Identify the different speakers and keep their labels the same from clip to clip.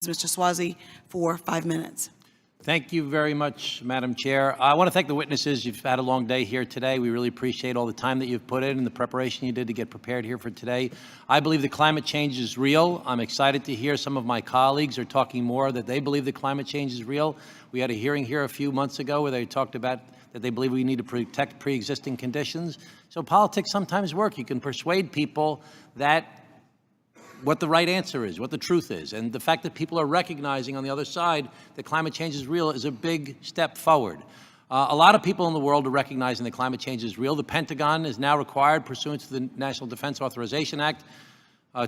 Speaker 1: Mr. Swazi for 5 minutes.
Speaker 2: Thank you very much, Madam Chair. I want to thank the witnesses. You've had a long day here today. We really appreciate all the time that you've put in and the preparation you did to get prepared here for today. I believe that climate change is real. I'm excited to hear some of my colleagues are talking more that they believe that climate change is real. We had a hearing here a few months ago where they talked about that they believe we need to protect pre-existing conditions. So politics sometimes work. You can persuade people that what the right answer is, what the truth is. And the fact that people are recognizing on the other side that climate change is real is a big step forward. A lot of people in the world are recognizing that climate change is real. The Pentagon is now required, pursuant to the National Defense Authorization Act,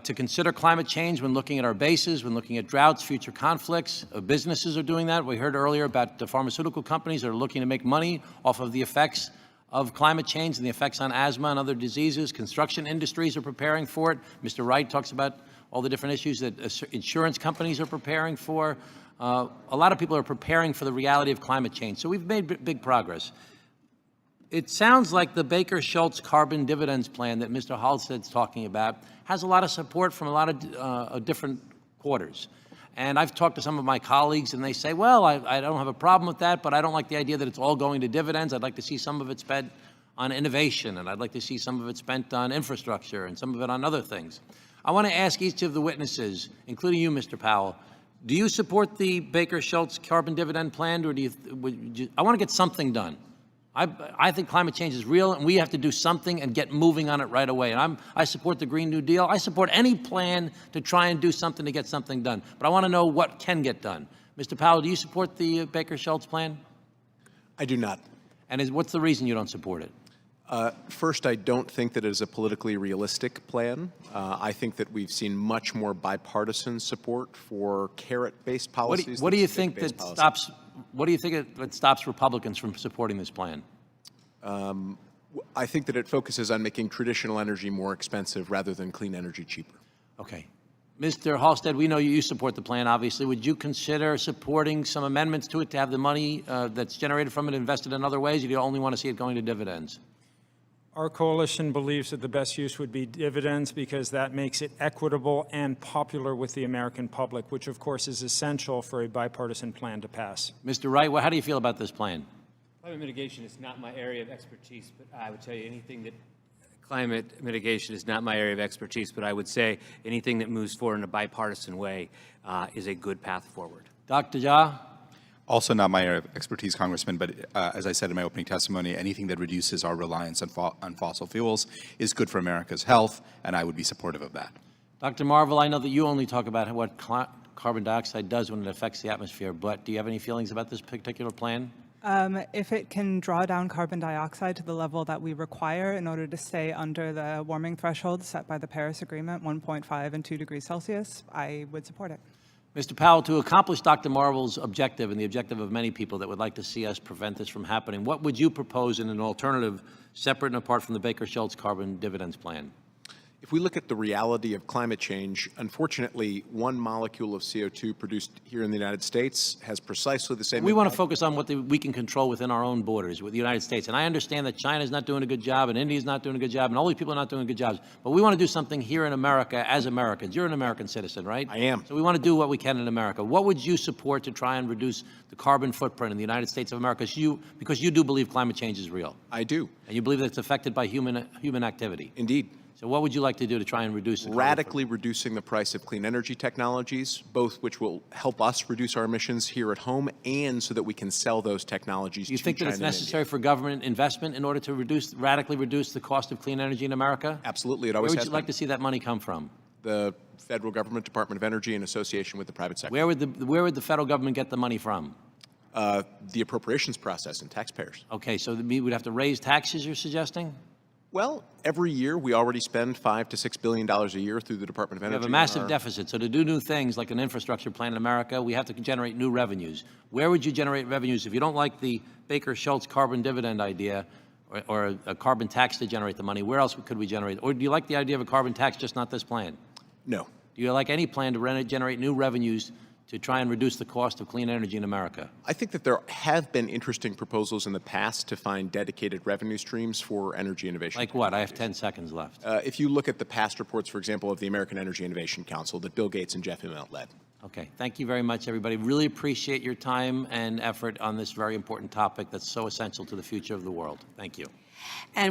Speaker 2: to consider climate change when looking at our bases, when looking at droughts, future conflicts. Businesses are doing that. We heard earlier about the pharmaceutical companies that are looking to make money off of the effects of climate change and the effects on asthma and other diseases. Construction industries are preparing for it. Mr. Wright talks about all the different issues that insurance companies are preparing for. A lot of people are preparing for the reality of climate change. So we've made big progress. It sounds like the Baker-Schultz carbon dividends plan that Mr. Halstead's talking about has a lot of support from a lot of different quarters. And I've talked to some of my colleagues, and they say, well, I don't have a problem with that, but I don't like the idea that it's all going to dividends. I'd like to see some of it spent on innovation, and I'd like to see some of it spent on infrastructure and some of it on other things. I want to ask each of the witnesses, including you, Mr. Powell, do you support the Baker-Schultz carbon dividend plan, or I want to get something done. I think climate change is real, and we have to do something and get moving on it right away. And I support the Green New Deal. I support any plan to try and do something to get something done. But I want to know what can get done. Mr. Powell, do you support the Baker-Schultz plan?
Speaker 3: I do not.
Speaker 2: And what's the reason you don't support it?
Speaker 3: First, I don't think that it is a politically realistic plan. I think that we've seen much more bipartisan support for carrot-based policies.
Speaker 2: What do you think that stops? What do you think that stops Republicans from supporting this plan?
Speaker 3: I think that it focuses on making traditional energy more expensive rather than clean energy cheaper.
Speaker 2: Okay. Mr. Halstead, we know you support the plan, obviously. Would you consider supporting some amendments to it to have the money that's generated from it invested in other ways, or do you only want to see it going to dividends?
Speaker 4: Our coalition believes that the best use would be dividends because that makes it equitable and popular with the American public, which of course is essential for a bipartisan plan to pass.
Speaker 2: Mr. Wright, how do you feel about this plan?
Speaker 5: Climate mitigation is not my area of expertise, but I would tell you anything that climate mitigation is not my area of expertise, but I would say anything that moves forward in a bipartisan way is a good path forward.
Speaker 2: Dr. Jha?
Speaker 6: Also not my area of expertise, Congressman, but as I said in my opening testimony, anything that reduces our reliance on fossil fuels is good for America's health, and I would be supportive of that.
Speaker 2: Dr. Marvel, I know that you only talk about what carbon dioxide does when it affects the atmosphere, but do you have any feelings about this particular plan?
Speaker 7: If it can draw down carbon dioxide to the level that we require in order to stay under the warming threshold set by the Paris Agreement, 1.5 and 2 degrees Celsius, I would support it.
Speaker 2: Mr. Powell, to accomplish Dr. Marvel's objective and the objective of many people that would like to see us prevent this from happening, what would you propose in an alternative separate and apart from the Baker-Schultz carbon dividends plan?
Speaker 3: If we look at the reality of climate change, unfortunately, one molecule of CO2 produced here in the United States has precisely the same
Speaker 2: We want to focus on what we can control within our own borders with the United States. And I understand that China's not doing a good job and India's not doing a good job and all these people are not doing good jobs. But we want to do something here in America as Americans. You're an American citizen, right?
Speaker 3: I am.
Speaker 2: So we want to do what we can in America. What would you support to try and reduce the carbon footprint in the United States of America? Because you do believe climate change is real.
Speaker 3: I do.
Speaker 2: And you believe that it's affected by human activity.
Speaker 3: Indeed.
Speaker 2: So what would you like to do to try and reduce the
Speaker 3: radically reducing the price of clean energy technologies, both which will help us reduce our emissions here at home and so that we can sell those technologies to China.
Speaker 2: Do you think that it's necessary for government investment in order to radically reduce the cost of clean energy in America?
Speaker 3: Absolutely. It always has
Speaker 2: Where would you like to see that money come from?
Speaker 3: The federal government, Department of Energy, in association with the private sector.
Speaker 2: Where would the federal government get the money from?
Speaker 3: The appropriations process and taxpayers.
Speaker 2: Okay, so we would have to raise taxes, you're suggesting?
Speaker 3: Well, every year we already spend $5 to $6 billion a year through the Department of Energy.
Speaker 2: We have a massive deficit. So to do new things like an infrastructure plan in America, we have to generate new revenues. Where would you generate revenues if you don't like the Baker-Schultz carbon dividend idea or a carbon tax to generate the money? Where else could we generate? Or do you like the idea of a carbon tax, just not this plan?
Speaker 3: No.
Speaker 2: Do you like any plan to generate new revenues to try and reduce the cost of clean energy in America?
Speaker 3: I think that there have been interesting proposals in the past to find dedicated revenue streams for energy innovation.
Speaker 2: Like what? I have 10 seconds left.
Speaker 3: If you look at the past reports, for example, of the American Energy Innovation Council that Bill Gates and Jeff Immelt led,
Speaker 2: Okay, thank you very much, everybody. Really appreciate your time and effort on this very important topic that's so essential to the future of the world. Thank you.
Speaker 1: And